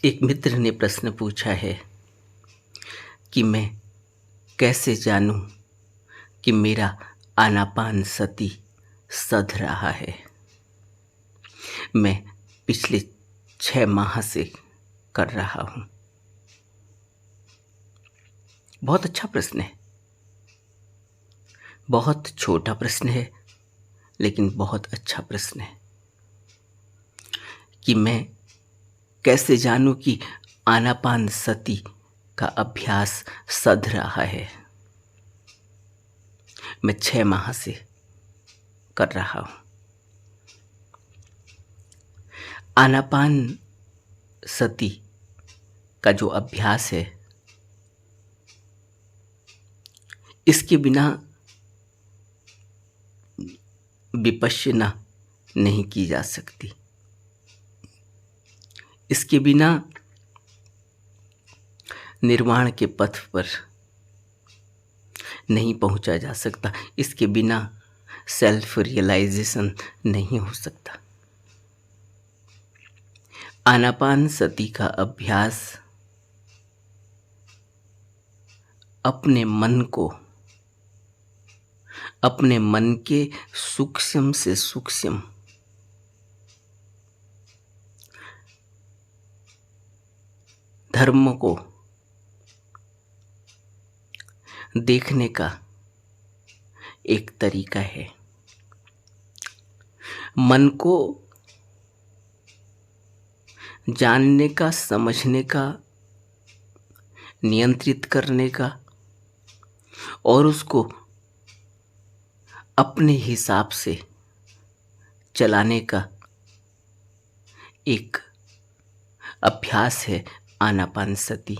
एक मित्र ने प्रश्न पूछा है कि मैं कैसे जानूं कि मेरा आनापान सती सध रहा है। मैं पिछले 6 माह से कर रहा हूं। बहुत अच्छा प्रश्न है। बहुत छोटा प्रश्न है, लेकिन बहुत अच्छा प्रश्न है कि मैं कैसे जानूं कि आनापान सती का अभ्यास सध रहा है। मैं 6 माह से कर रहा हूं। आनापान सती का जो अभ्यास है, इसके बिना विपश्यना नहीं की जा सकती। इसके बिना निर्वाण के पथ पर नहीं पहुंचा जा सकता। इसके बिना सेल्फ रियलाइजेशन नहीं हो सकता। आनापान सती का अभ्यास अपने मन के सूक्ष्म से सूक्ष्म धर्म को देखने का एक तरीका है। मन को जानने का, समझने का, नियंत्रित करने का और उसको अपने हिसाब से चलाने का एक अभ्यास है आनापान सती।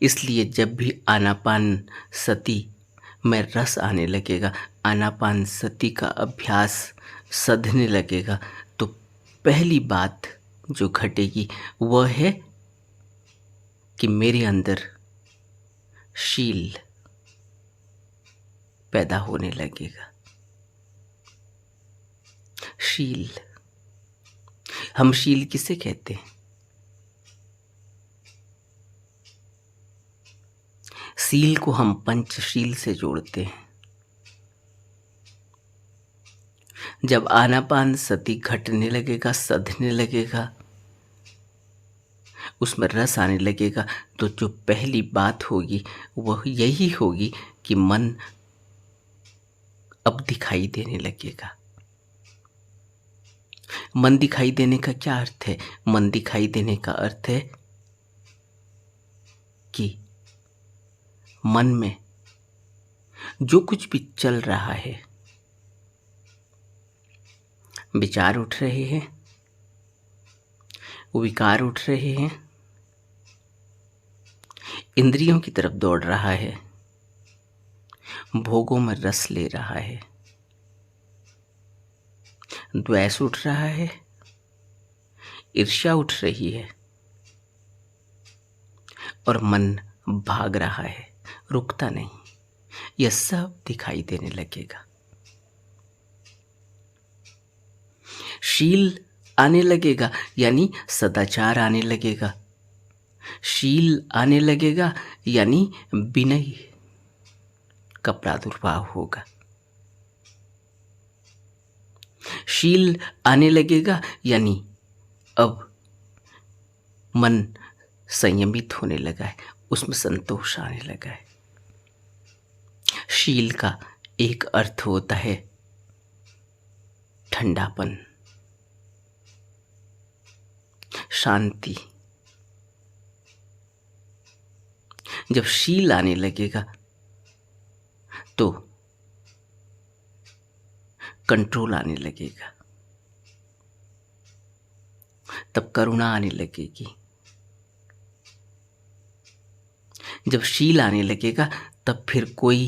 इसलिए जब भी आनापान सती में रस आने लगेगा, आनापान सती का अभ्यास सधने लगेगा, तो पहली बात जो घटेगी वह है कि मेरे अंदर शील पैदा होने लगेगा। शील, हम शील किसे कहते हैं? शील को हम पंचशील से जोड़ते हैं। जब आनापान सती घटने लगेगा, सधने लगेगा, उसमें रस आने लगेगा, तो जो पहली बात होगी वह यही होगी कि मन अब दिखाई देने लगेगा। मन दिखाई देने का क्या अर्थ है? मन दिखाई देने का अर्थ है कि मन में जो कुछ भी चल रहा है, विचार उठ रहे हैं, विकार उठ रहे हैं, इंद्रियों की तरफ दौड़ रहा है, भोगों में रस ले रहा है, द्वेष उठ रहा है, ईर्ष्या उठ रही है और मन भाग रहा है, रुकता नहीं। यह सब दिखाई देने लगेगा। शील आने लगेगा, यानी सदाचार आने लगेगा। शील आने लगेगा, यानी विनय का प्रादुर्भाव होगा। शील आने लगेगा, यानी अब मन संयमित होने लगा है, उसमें संतोष आने लगा है। शील का एक अर्थ होता है ठंडापन, शांति। जब शील आने लगेगा तो कंट्रोल आने लगेगा, तब करुणा आने लगेगी। जब शील आने लगेगा तब फिर कोई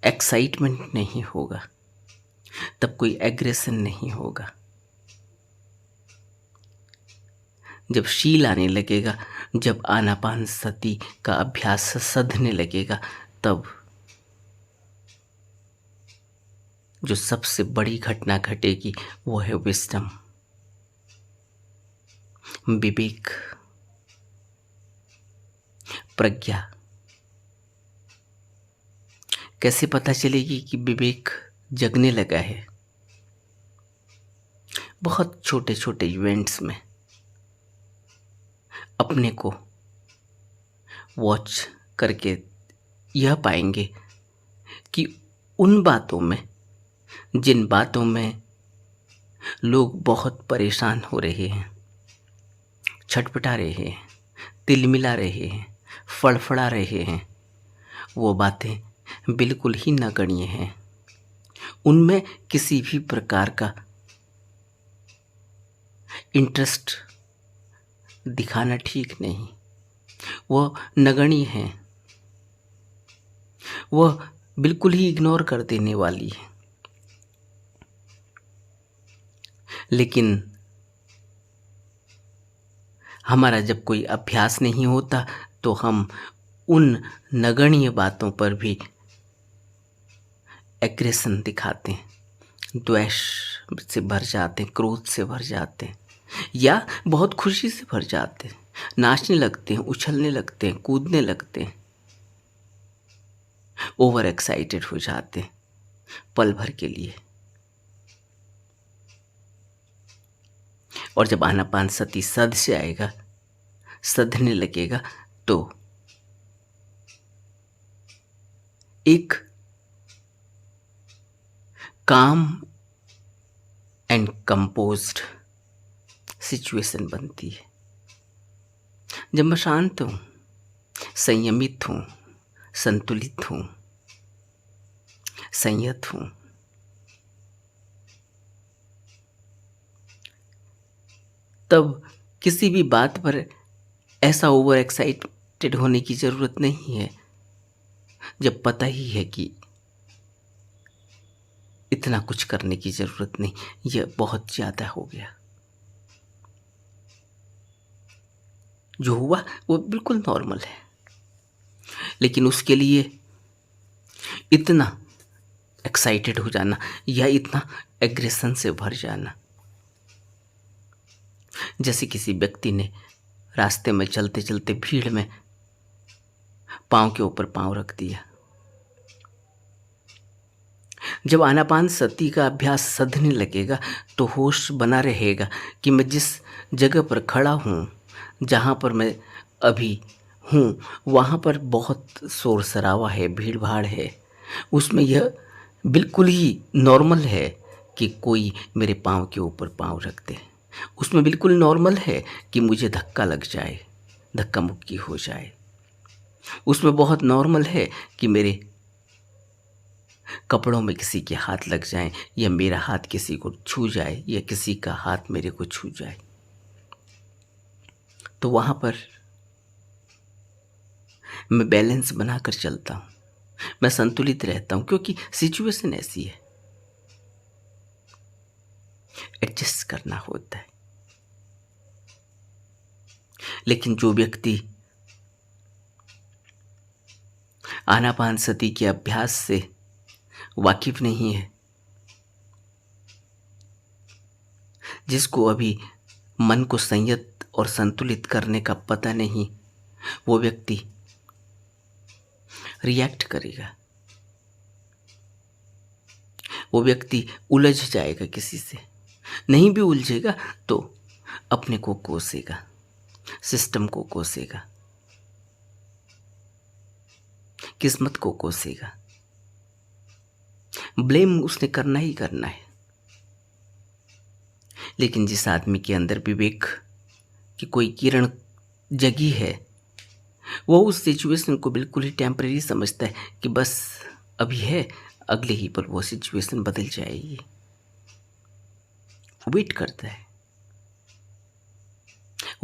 एक्साइटमेंट नहीं होगा, तब कोई एग्रेशन नहीं होगा। जब शील आने लगेगा, जब आनापान सती का अभ्यास सधने लगेगा, तब जो सबसे बड़ी घटना घटेगी वो है विजडम, विवेक, प्रज्ञा। कैसे पता चलेगी कि विवेक जगने लगा है? बहुत छोटे छोटे इवेंट्स में अपने को वॉच करके यह पाएंगे कि उन बातों में, जिन बातों में लोग बहुत परेशान हो रहे हैं, छटपटा रहे हैं, तिलमिला रहे हैं, फड़फड़ा रहे हैं, वो बातें बिल्कुल ही नगण्य हैं। उनमें किसी भी प्रकार का इंटरेस्ट दिखाना ठीक नहीं। वो नगण्य हैं, वह बिल्कुल ही इग्नोर कर देने वाली है। लेकिन हमारा जब कोई अभ्यास नहीं होता तो हम उन नगण्य बातों पर भी एग्रेशन दिखाते हैं, द्वेष से भर जाते हैं, क्रोध से भर जाते हैं, या बहुत खुशी से भर जाते हैं, नाचने लगते हैं, उछलने लगते हैं, कूदने लगते हैं, ओवर एक्साइटेड हो जाते हैं पल भर के लिए। और जब आनापानसती सध से आएगा, सधने लगेगा, तो एक काम एंड कंपोज्ड सिचुएशन बनती है। जब मैं शांत हूँ, संयमित हूँ, संतुलित हूँ, संयत हूँ, तब किसी भी बात पर ऐसा ओवर एक्साइटेड होने की ज़रूरत नहीं है, जब पता ही है कि इतना कुछ करने की ज़रूरत नहीं, यह बहुत ज़्यादा हो गया। जो हुआ वो बिल्कुल नॉर्मल है, लेकिन उसके लिए इतना एक्साइटेड हो जाना या इतना एग्रेशन से भर जाना, जैसे किसी व्यक्ति ने रास्ते में चलते चलते भीड़ में पाँव के ऊपर पाँव रख दिया। जब आनापानसती का अभ्यास सधने लगेगा तो होश बना रहेगा कि मैं जिस जगह पर खड़ा हूँ, जहाँ पर मैं अभी हूँ, वहाँ पर बहुत शोर शराबा है, भीड़ भाड़ है। उसमें यह बिल्कुल ही नॉर्मल है कि कोई मेरे पाँव के ऊपर पाँव रख दे। उसमें बिल्कुल नॉर्मल है कि मुझे धक्का लग जाए, धक्का मुक्की हो जाए। उसमें बहुत नॉर्मल है कि मेरे कपड़ों में किसी के हाथ लग जाए, या मेरा हाथ किसी को छू जाए, या किसी का हाथ मेरे को छू जाए। तो वहाँ पर मैं बैलेंस बनाकर चलता हूँ, मैं संतुलित रहता हूँ, क्योंकि सिचुएशन ऐसी है, एडजस्ट करना होता है। लेकिन जो व्यक्ति आनापानसती के अभ्यास से वाकिफ नहीं है, जिसको अभी मन को संयत और संतुलित करने का पता नहीं, वो व्यक्ति रिएक्ट करेगा, वो व्यक्ति उलझ जाएगा किसी से। नहीं भी उलझेगा तो अपने को कोसेगा, सिस्टम को कोसेगा, किस्मत को कोसेगा। ब्लेम उसने करना ही करना है। लेकिन जिस आदमी के अंदर विवेक की कोई किरण जगी है, वो उस सिचुएशन को बिल्कुल ही टेम्परेरी समझता है कि बस अभी है, अगले ही पर वो सिचुएशन बदल जाएगी। वेट करता है,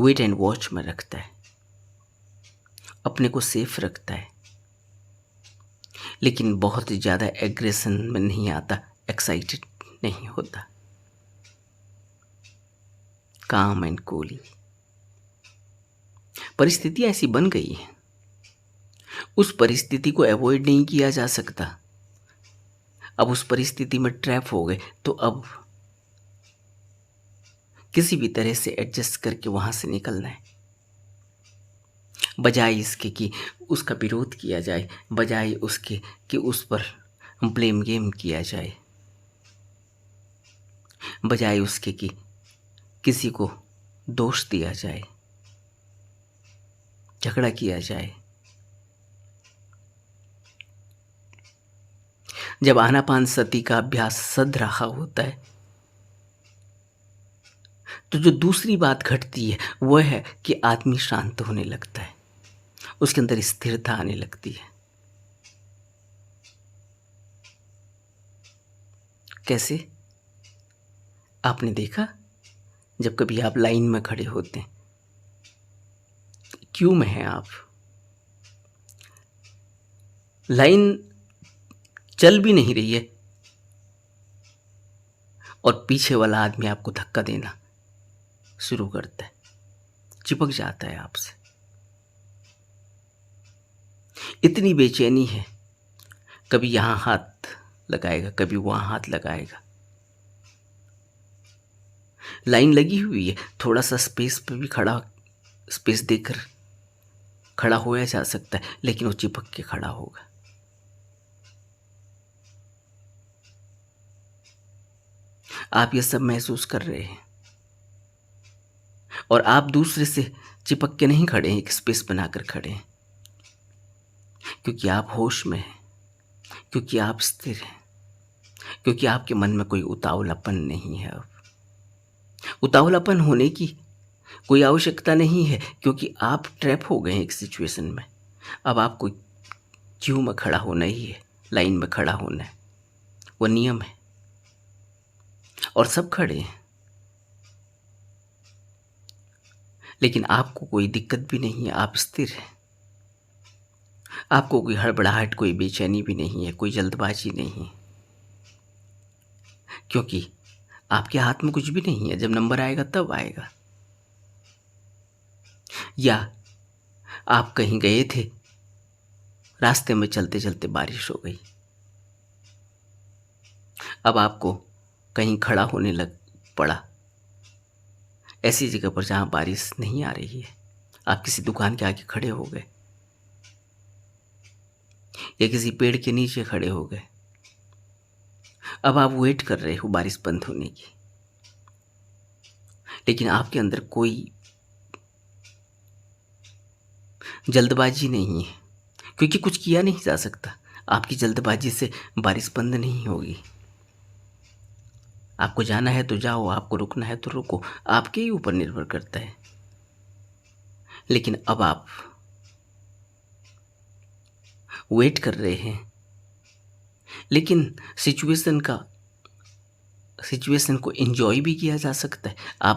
वेट एंड वॉच में रखता है, अपने को सेफ रखता है, लेकिन बहुत ज़्यादा एग्रेशन में नहीं आता, एक्साइटेड नहीं होता, काम एंड कूल। परिस्थितियाँ ऐसी बन गई हैं, उस परिस्थिति को अवॉइड नहीं किया जा सकता। अब उस परिस्थिति में ट्रैप हो गए तो अब किसी भी तरह से एडजस्ट करके वहाँ से निकलना है, बजाय इसके कि उसका विरोध किया जाए, बजाय उसके कि उस पर ब्लेम गेम किया जाए, बजाय उसके कि किसी को दोष दिया जाए, झगड़ा किया जाए। जब आनापानसति का अभ्यास सध रहा होता है तो जो दूसरी बात घटती है वह है कि आदमी शांत होने लगता है, उसके अंदर स्थिरता आने लगती है। कैसे? आपने देखा, जब कभी आप लाइन में खड़े होते हैं, क्यों में हैं आप, लाइन चल भी नहीं रही है और पीछे वाला आदमी आपको धक्का देना शुरू करता है, चिपक जाता है आपसे। इतनी बेचैनी है, कभी यहाँ हाथ लगाएगा, कभी वहाँ हाथ लगाएगा। लाइन लगी हुई है, थोड़ा सा स्पेस पे भी स्पेस देकर खड़ा होया जा सकता है, लेकिन वो चिपक के खड़ा होगा। आप ये सब महसूस कर रहे हैं और आप दूसरे से चिपक के नहीं खड़े हैं, एक स्पेस बनाकर खड़े हैं, क्योंकि आप होश में हैं, क्योंकि आप स्थिर हैं, क्योंकि आपके मन में कोई उतावलापन नहीं है। अब उतावलापन होने की कोई आवश्यकता नहीं है, क्योंकि आप ट्रैप हो गए हैं एक सिचुएशन में। अब आपको क्यू में खड़ा होना ही है, लाइन में खड़ा होना है, वो नियम है और सब खड़े हैं। लेकिन आपको कोई दिक्कत भी नहीं है, आप स्थिर हैं, आपको कोई हड़बड़ाहट, कोई बेचैनी भी नहीं है, कोई जल्दबाजी नहीं है, क्योंकि आपके हाथ में कुछ भी नहीं है। जब नंबर आएगा तब आएगा। या आप कहीं गए थे, रास्ते में चलते चलते बारिश हो गई, अब आपको कहीं खड़ा होने लग पड़ा, ऐसी जगह पर जहाँ बारिश नहीं आ रही है। आप किसी दुकान के आगे खड़े हो गए या किसी पेड़ के नीचे खड़े हो गए। अब आप वेट कर रहे हो बारिश बंद होने की, लेकिन आपके अंदर कोई जल्दबाजी नहीं है, क्योंकि कुछ किया नहीं जा सकता। आपकी जल्दबाजी से बारिश बंद नहीं होगी। आपको जाना है तो जाओ, आपको रुकना है तो रुको, आपके ही ऊपर निर्भर करता है। लेकिन अब आप वेट कर रहे हैं, लेकिन सिचुएशन को एंजॉय भी किया जा सकता है। आप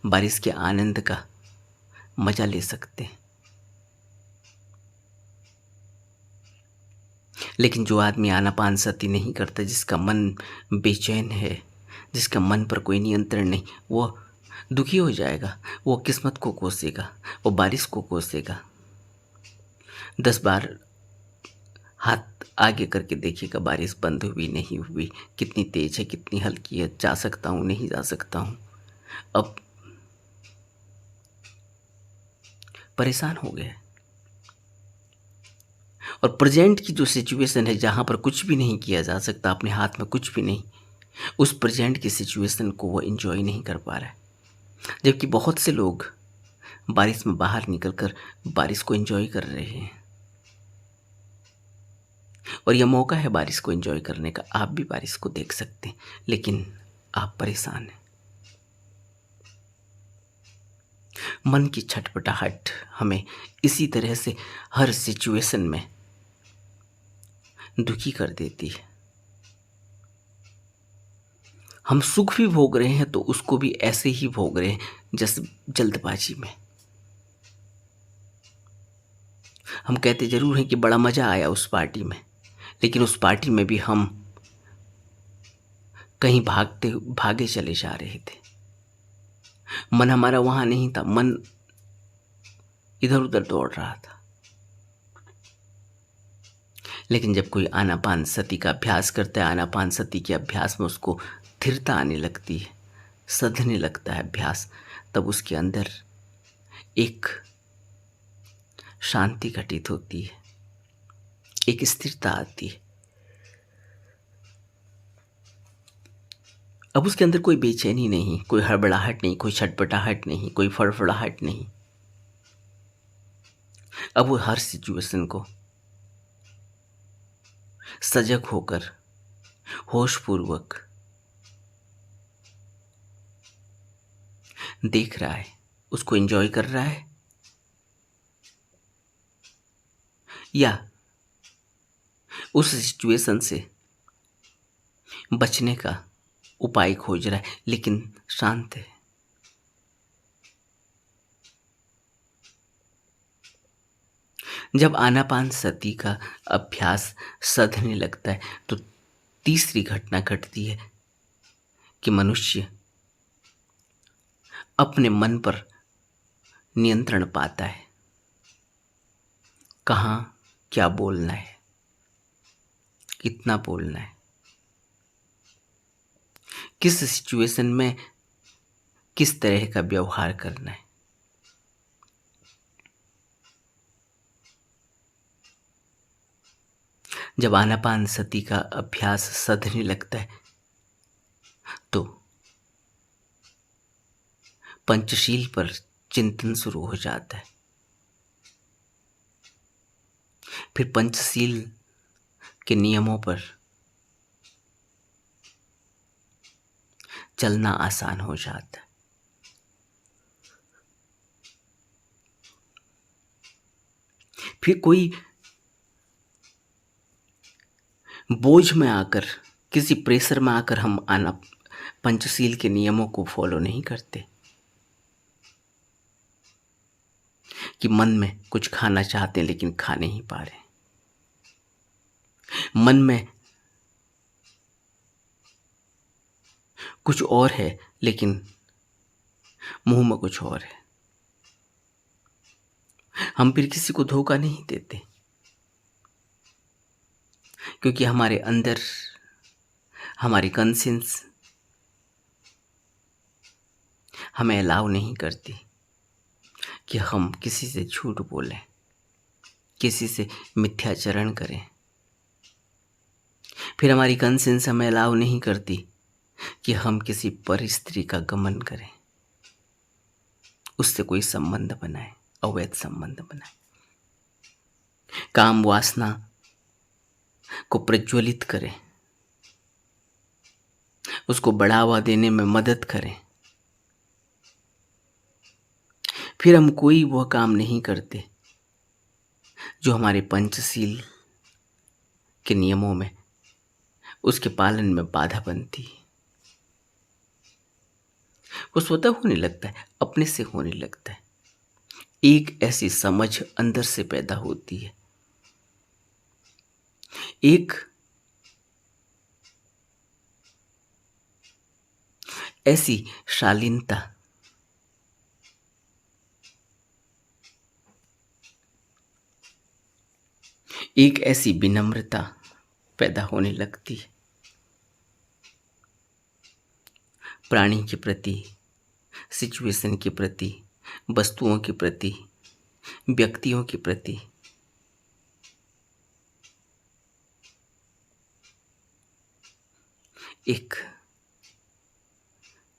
बारिश के आनंद का मजा ले सकते हैं। लेकिन जो आदमी आनापानसति नहीं करता, जिसका मन बेचैन है, जिसका मन पर कोई नियंत्रण नहीं, वो दुखी हो जाएगा, वो किस्मत को कोसेगा, वो बारिश को कोसेगा। 10 बार हाथ आगे करके देखिएगा, बारिश बंद हुई नहीं हुई, कितनी तेज है, कितनी हल्की है, जा सकता हूँ, नहीं जा सकता हूँ। अब परेशान हो गए। और प्रेजेंट की जो सिचुएशन है, जहाँ पर कुछ भी नहीं किया जा सकता, अपने हाथ में कुछ भी नहीं, उस प्रेजेंट की सिचुएशन को वो एंजॉय नहीं कर पा रहा है। जबकि बहुत से लोग बारिश में बाहर निकलकर बारिश को एंजॉय कर रहे हैं, और यह मौका है बारिश को एंजॉय करने का। आप भी बारिश को देख सकते हैं, लेकिन आप परेशान हैं। मन की छटपटाहट हमें इसी तरह से हर सिचुएशन में दुखी कर देती है। हम सुख भी भोग रहे हैं तो उसको भी ऐसे ही भोग रहे हैं जैसे जल्दबाजी में। हम कहते जरूर हैं कि बड़ा मज़ा आया उस पार्टी में, लेकिन उस पार्टी में भी हम कहीं भागे चले जा रहे थे। मन हमारा वहाँ नहीं था, मन इधर उधर दौड़ रहा था। लेकिन जब कोई आनापानसति का अभ्यास करता है, आनापानसति के अभ्यास में उसको स्थिरता आने लगती है, सधने लगता है अभ्यास, तब उसके अंदर एक शांति घटित होती है, एक स्थिरता आती है। अब उसके अंदर कोई बेचैनी नहीं, कोई हड़बड़ाहट नहीं, कोई छटपटाहट नहीं, कोई फड़फड़ाहट नहीं। अब वो हर सिचुएशन को सजग होकर, होशपूर्वक देख रहा है, उसको एंजॉय कर रहा है, या उस सिचुएशन से बचने का उपाय खोज रहा है, लेकिन शांत है। जब आनापान सती का अभ्यास सधने लगता है तो तीसरी घटना घटती है कि मनुष्य अपने मन पर नियंत्रण पाता है। कहाँ क्या बोलना है, कितना बोलना है, किस सिचुएशन में किस तरह का व्यवहार करना है। जब आनापान सती का अभ्यास सधने लगता है तो पंचशील पर चिंतन शुरू हो जाता है। फिर पंचशील के नियमों पर चलना आसान हो जाता है। फिर कोई बोझ में आकर, किसी प्रेशर में आकर हम पंचशील के नियमों को फॉलो नहीं करते कि मन में कुछ खाना चाहते हैं लेकिन खा नहीं पा रहे, मन में कुछ और है लेकिन मुंह में कुछ और है। हम फिर किसी को धोखा नहीं देते क्योंकि हमारे अंदर हमारी कंसियंस हमें अलाउ नहीं करती कि हम किसी से झूठ बोलें, किसी से मिथ्याचरण करें। फिर हमारी कंसियंस हमें अलाउ नहीं करती कि हम किसी पर स्त्री का गमन करें, उससे कोई संबंध बनाए, अवैध संबंध बनाए, काम वासना को प्रज्वलित करें, उसको बढ़ावा देने में मदद करें। फिर हम कोई वह काम नहीं करते जो हमारे पंचशील के नियमों में, उसके पालन में बाधा बनती है। वो स्वतः होने लगता है, अपने से होने लगता है। एक ऐसी समझ अंदर से पैदा होती है, एक ऐसी शालीनता, एक ऐसी विनम्रता पैदा होने लगती है प्राणी के प्रति, सिचुएशन के प्रति, वस्तुओं के प्रति, व्यक्तियों के प्रति। एक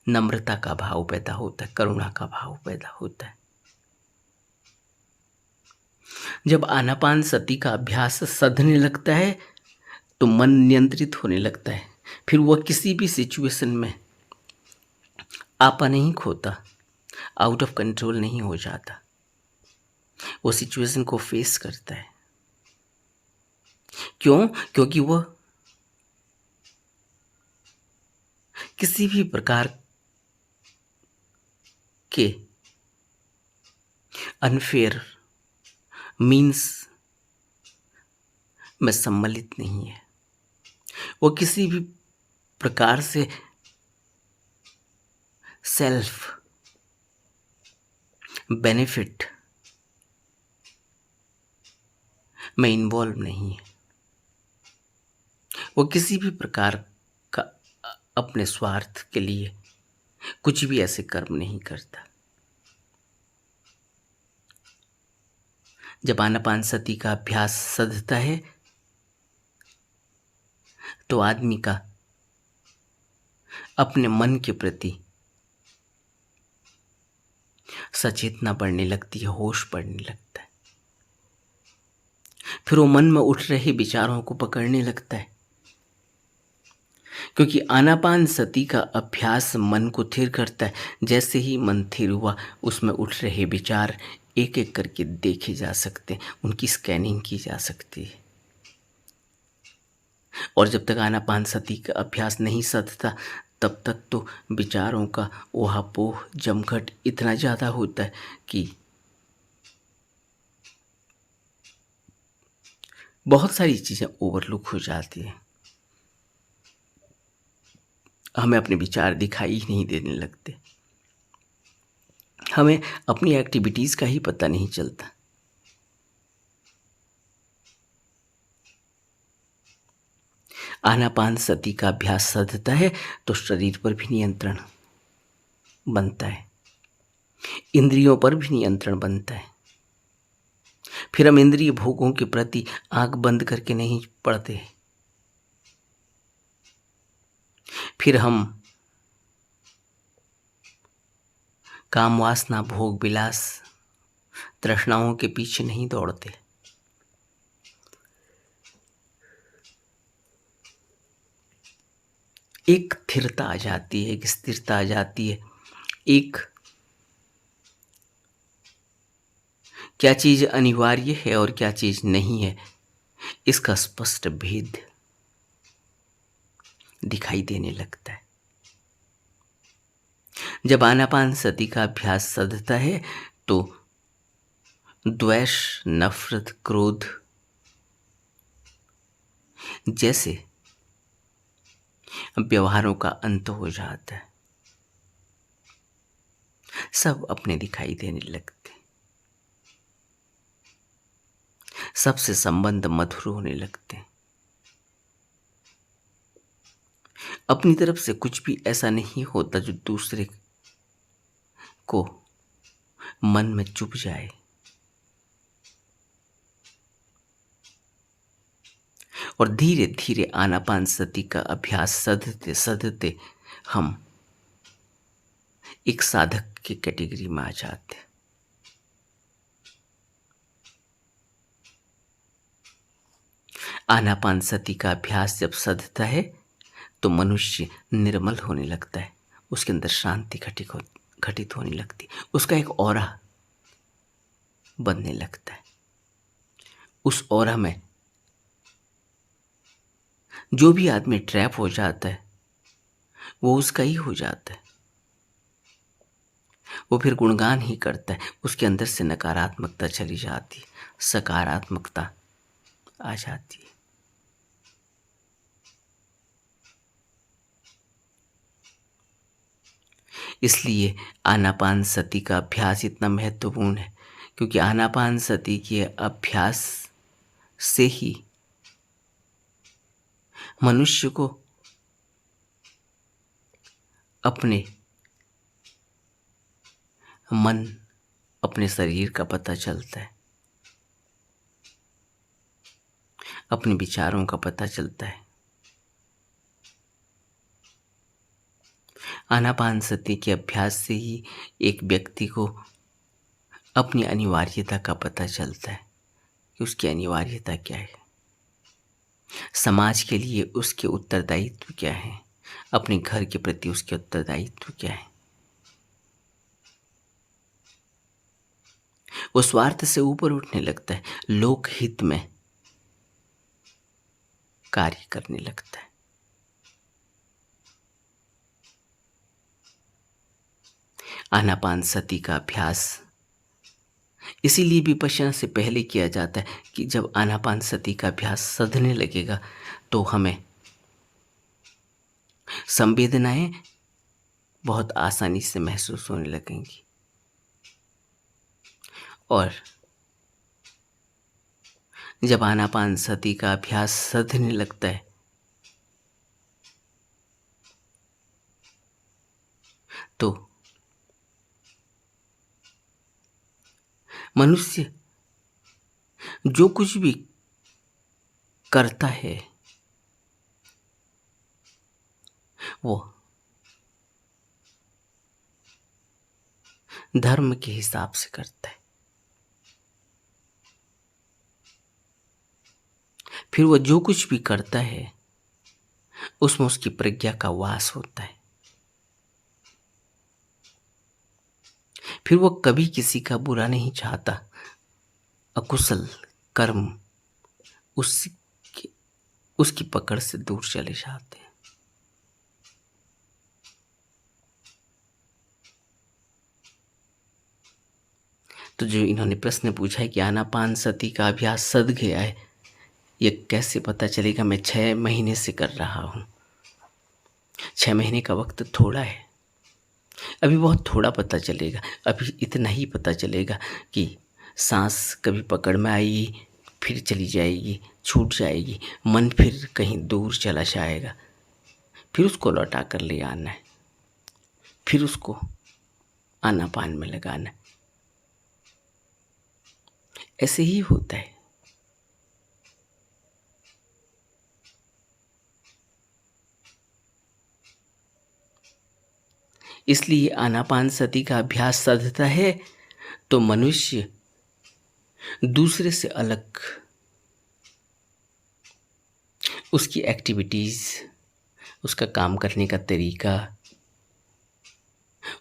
नम्रता का भाव पैदा होता है, करुणा का भाव पैदा होता है। जब आनापान सती का अभ्यास सधने लगता है तो मन नियंत्रित होने लगता है। फिर वह किसी भी सिचुएशन में आपा नहीं खोता, आउट ऑफ कंट्रोल नहीं हो जाता, वो सिचुएशन को फेस करता है। क्यों? क्योंकि वह किसी भी प्रकार के अनफेयर मीन्स में सम्मिलित नहीं है। वो किसी भी प्रकार से सेल्फ बेनिफिट में इन्वॉल्व नहीं है। वो किसी भी प्रकार का अपने स्वार्थ के लिए कुछ भी ऐसे कर्म नहीं करता। जब आनापानसति का अभ्यास सधता है तो आदमी का अपने मन के प्रति सचेतना बढ़ने लगती है, होश बढ़ने लगता है। फिर वो मन में उठ रहे विचारों को पकड़ने लगता है, क्योंकि आनापान सती का अभ्यास मन को थिर करता है। जैसे ही मन थिर हुआ, उसमें उठ रहे विचार एक एक करके देखे जा सकते हैं, उनकी स्कैनिंग की जा सकती है। और जब तक आनापान सती का अभ्यास नहीं सधता, तब तक तो विचारों का ओहापोह जमघट इतना ज़्यादा होता है कि बहुत सारी चीज़ें ओवरलुक हो जाती हैं। हमें अपने विचार दिखाई ही नहीं देने लगते, हमें अपनी एक्टिविटीज़ का ही पता नहीं चलता। आनापान सती का अभ्यास सधता है तो शरीर पर भी नियंत्रण बनता है, इंद्रियों पर भी नियंत्रण बनता है। फिर हम इंद्रिय भोगों के प्रति आंख बंद करके नहीं पड़ते, फिर हम काम वासना भोग विलास तृष्णाओं के पीछे नहीं दौड़ते। एक स्थिरता आ जाती है, एक स्थिरता आ जाती है, एक क्या चीज़ अनिवार्य है और क्या चीज़ नहीं है, इसका स्पष्ट भेद दिखाई देने लगता है। जब आनापान सती का अभ्यास सधता है तो द्वेष, नफरत, क्रोध जैसे व्यवहारों का अंत हो जाता है, सब अपने दिखाई देने लगते, सबसे संबंध मधुर होने लगते हैं। अपनी तरफ से कुछ भी ऐसा नहीं होता जो दूसरे को मन में चुभ जाए। और धीरे धीरे आनापान सती का अभ्यास सधते सधते हम एक साधक की कैटेगरी में आ जाते हैं। आनापान सती का अभ्यास जब सधता है तो मनुष्य निर्मल होने लगता है, उसके अंदर शांति घटित होने लगती, उसका एक ऑरा बनने लगता है। उस ऑरा में जो भी आदमी ट्रैप हो जाता है वो उसका ही हो जाता है, वो फिर गुणगान ही करता है, उसके अंदर से नकारात्मकता चली जाती, सकारात्मकता आ जाती है। इसलिए आनापान सती का अभ्यास इतना महत्वपूर्ण है, क्योंकि आनापान सती के अभ्यास से ही मनुष्य को अपने मन, अपने शरीर का पता चलता है, अपने विचारों का पता चलता है। आनापान सती के अभ्यास से ही एक व्यक्ति को अपनी अनिवार्यता का पता चलता है कि उसकी अनिवार्यता क्या है, समाज के लिए उसके उत्तरदायित्व क्या है, अपने घर के प्रति उसके उत्तरदायित्व क्या है। वो स्वार्थ से ऊपर उठने लगता है, लोकहित में कार्य करने लगता है। आनापान सती का अभ्यास इसीलिए विपश्यना से पहले किया जाता है कि जब आनापान सती का अभ्यास सधने लगेगा तो हमें संवेदनाएं बहुत आसानी से महसूस होने लगेंगी, और जब आनापान सती का अभ्यास सधने लगता है तो मनुष्य जो कुछ भी करता है वो धर्म के हिसाब से करता है। फिर वो जो कुछ भी करता है उसमें उसकी प्रज्ञा का वास होता है। फिर वो कभी किसी का बुरा नहीं चाहता। अकुशल कर्म उसकी उसकी पकड़ से दूर चले जाते हैं। तो जो इन्होंने प्रश्न पूछा है कि आनापान सती का अभ्यास सध गया है, ये कैसे पता चलेगा? मैं 6 महीने से कर रहा हूँ। 6 महीने का वक्त थोड़ा है। अभी बहुत थोड़ा पता चलेगा। अभी इतना ही पता चलेगा कि सांस कभी पकड़ में आएगी, फिर चली जाएगी, छूट जाएगी, मन फिर कहीं दूर चला जाएगा, फिर उसको लौटा कर ले आना है, फिर उसको आनापान में लगाना है। ऐसे ही होता है। इसलिए आनापान सती का अभ्यास साधता है तो मनुष्य दूसरे से अलग उसकी एक्टिविटीज़, उसका काम करने का तरीका,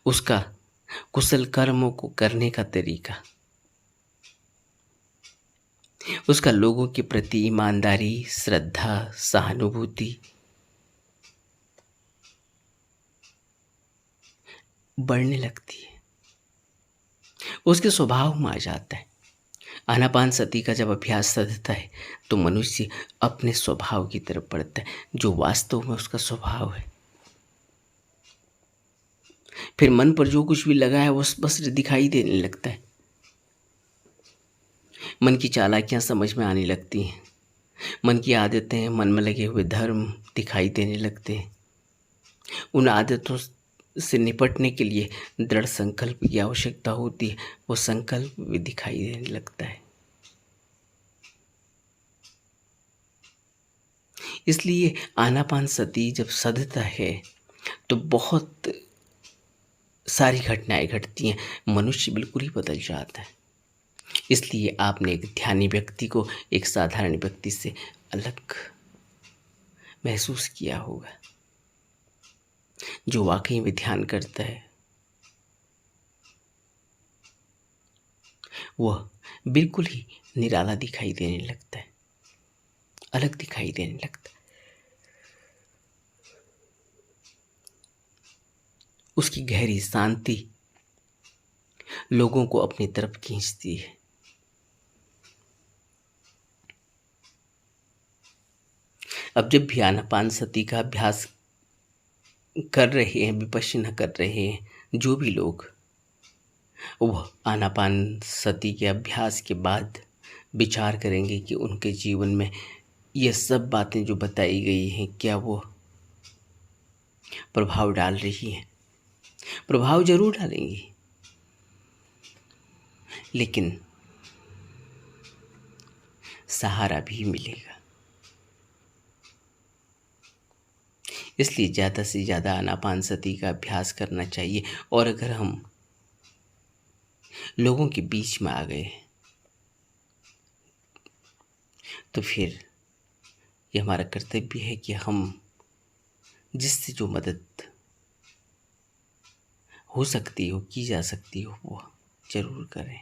उसका कुशल कर्मों को करने का तरीका, उसका लोगों के प्रति ईमानदारी, श्रद्धा, सहानुभूति बढ़ने लगती है, उसके स्वभाव में आ जाता है। आनापान सती का जब अभ्यास साधता है तो मनुष्य अपने स्वभाव की तरफ बढ़ता है, जो वास्तव में उसका स्वभाव है। फिर मन पर जो कुछ भी लगा है वो बस दिखाई देने लगता है। मन की चालाकियां समझ में आने लगती हैं। मन की आदतें, मन में लगे हुए धर्म दिखाई देने लगते हैं। उन आदतों से निपटने के लिए दृढ़ संकल्प की आवश्यकता होती है, वो संकल्प भी दिखाई देने लगता है। इसलिए आनापान सती जब सधता है तो बहुत सारी घटनाएं घटती हैं, मनुष्य बिल्कुल ही बदल जाता है। इसलिए आपने एक ध्यानी व्यक्ति को एक साधारण व्यक्ति से अलग महसूस किया होगा। जो वाकई में ध्यान करता है वह बिल्कुल ही निराला दिखाई देने लगता है, अलग दिखाई देने लगता है। उसकी गहरी शांति लोगों को अपनी तरफ खींचती है। अब जब भी आनापान सती का अभ्यास कर रहे हैं, विपश्यना कर रहे हैं, जो भी लोग, वह आनापान सती के अभ्यास के बाद विचार करेंगे कि उनके जीवन में ये सब बातें जो बताई गई हैं क्या वो प्रभाव डाल रही हैं। प्रभाव जरूर डालेंगी, लेकिन सहारा भी मिलेगा। इसलिए ज़्यादा से ज़्यादा आनापान सती का अभ्यास करना चाहिए। और अगर हम लोगों के बीच में आ गए तो फिर ये हमारा कर्तव्य है कि हम जिससे जो मदद हो सकती हो, की जा सकती हो, वो जरूर करें।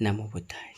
नमो बुद्धाय।